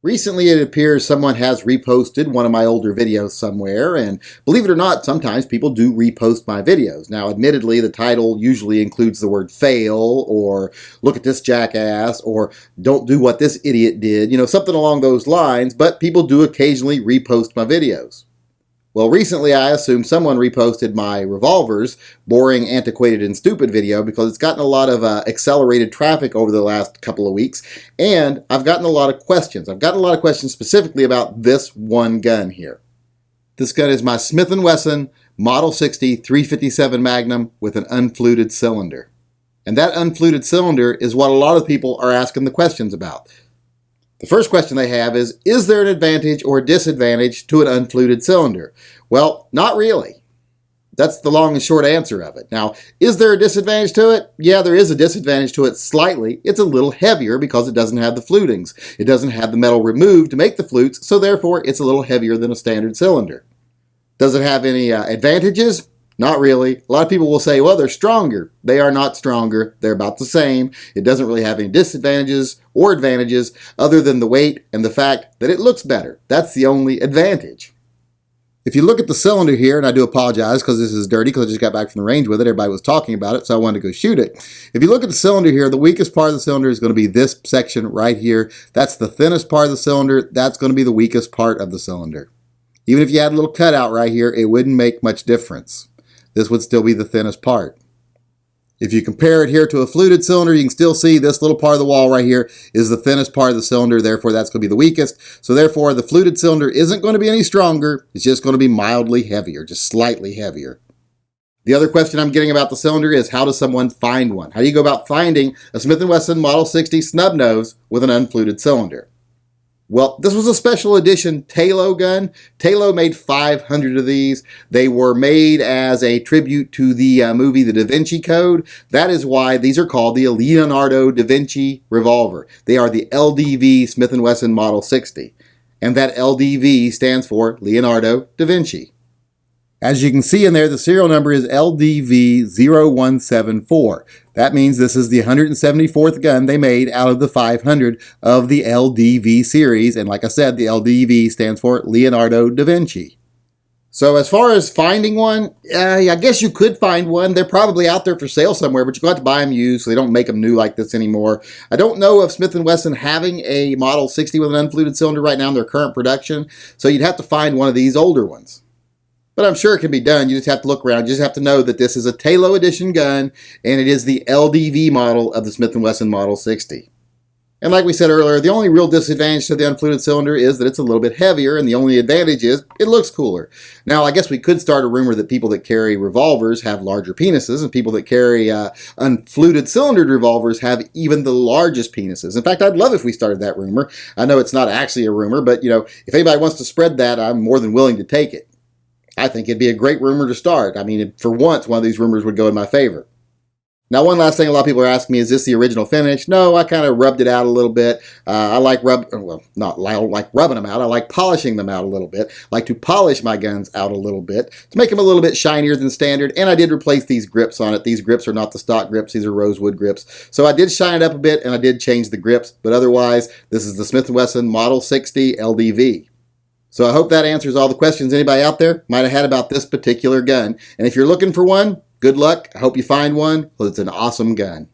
Recently, it appears someone has reposted one of my older videos somewhere, and believe it or not, sometimes people do repost my videos. Now, admittedly, the title usually includes the word fail, or look at this jackass, or don't do what this idiot did, something along those lines, but people do occasionally repost my videos. Well, recently I assume someone reposted my revolvers, boring, antiquated, and stupid video because it's gotten a lot of accelerated traffic over the last couple of weeks, and I've gotten a lot of questions. I've gotten a lot of questions specifically about this one gun here. This gun is my Smith & Wesson Model 60 357 Magnum with an unfluted cylinder. And that unfluted cylinder is what a lot of people are asking the questions about. The first question they have is there an advantage or a disadvantage to an unfluted cylinder? Well, not really. That's the long and short answer of it. Now, is there a disadvantage to it? Yeah, there is a disadvantage to it slightly. It's a little heavier because it doesn't have the flutings. It doesn't have the metal removed to make the flutes, so therefore it's a little heavier than a standard cylinder. Does it have any advantages? Not really. A lot of people will say, well, they're stronger. They are not stronger. They're about the same. It doesn't really have any disadvantages or advantages other than the weight and the fact that it looks better. That's the only advantage. If you look at the cylinder here, and I do apologize because this is dirty because I just got back from the range with it. Everybody was talking about it, so I wanted to go shoot it. If you look at the cylinder here, the weakest part of the cylinder is going to be this section right here. That's the thinnest part of the cylinder. That's going to be the weakest part of the cylinder. Even if you had a little cutout right here, it wouldn't make much difference. This would still be the thinnest part. If you compare it here to a fluted cylinder, you can still see this little part of the wall right here is the thinnest part of the cylinder, therefore that's going to be the weakest. So therefore the fluted cylinder isn't going to be any stronger, it's just going to be mildly heavier, just slightly heavier. The other question I'm getting about the cylinder is how does someone find one? How do you go about finding a Smith & Wesson Model 60 snub nose with an unfluted cylinder? Well, this was a special edition Talo gun. Talo made 500 of these. They were made as a tribute to the movie The Da Vinci Code. That is why these are called the Leonardo da Vinci revolver. They are the LDV Smith & Wesson Model 60. And that LDV stands for Leonardo da Vinci. As you can see in there, the serial number is LDV0174. That means this is the 174th gun they made out of the 500 of the LDV series. And like I said, the LDV stands for Leonardo da Vinci. So as far as finding one, I guess you could find one. They're probably out there for sale somewhere, but you're going to have to buy them used, so they don't make them new like this anymore. I don't know of Smith & Wesson having a Model 60 with an unfluted cylinder right now in their current production, so you'd have to find one of these older ones. But I'm sure it can be done. You just have to look around. You just have to know that this is a Talo edition gun, and it is the LDV model of the Smith & Wesson Model 60. And like we said earlier, the only real disadvantage to the unfluted cylinder is that it's a little bit heavier, and the only advantage is it looks cooler. Now, I guess we could start a rumor that people that carry revolvers have larger penises, and people that carry unfluted cylindered revolvers have even the largest penises. In fact, I'd love if we started that rumor. I know it's not actually a rumor, but if anybody wants to spread that, I'm more than willing to take it. I think it'd be a great rumor to start. I mean, for once, one of these rumors would go in my favor. Now, one last thing a lot of people are asking me, is this the original finish? No, I kind of rubbed it out a little bit. I like rubbing them out. I like polishing them out a little bit. I like to polish my guns out a little bit to make them a little bit shinier than standard. And I did replace these grips on it. These grips are not the stock grips. These are rosewood grips. So I did shine it up a bit, and I did change the grips. But otherwise, this is the Smith & Wesson Model 60 LDV. So I hope that answers all the questions anybody out there might have had about this particular gun. And if you're looking for one, good luck. I hope you find one, because it's an awesome gun.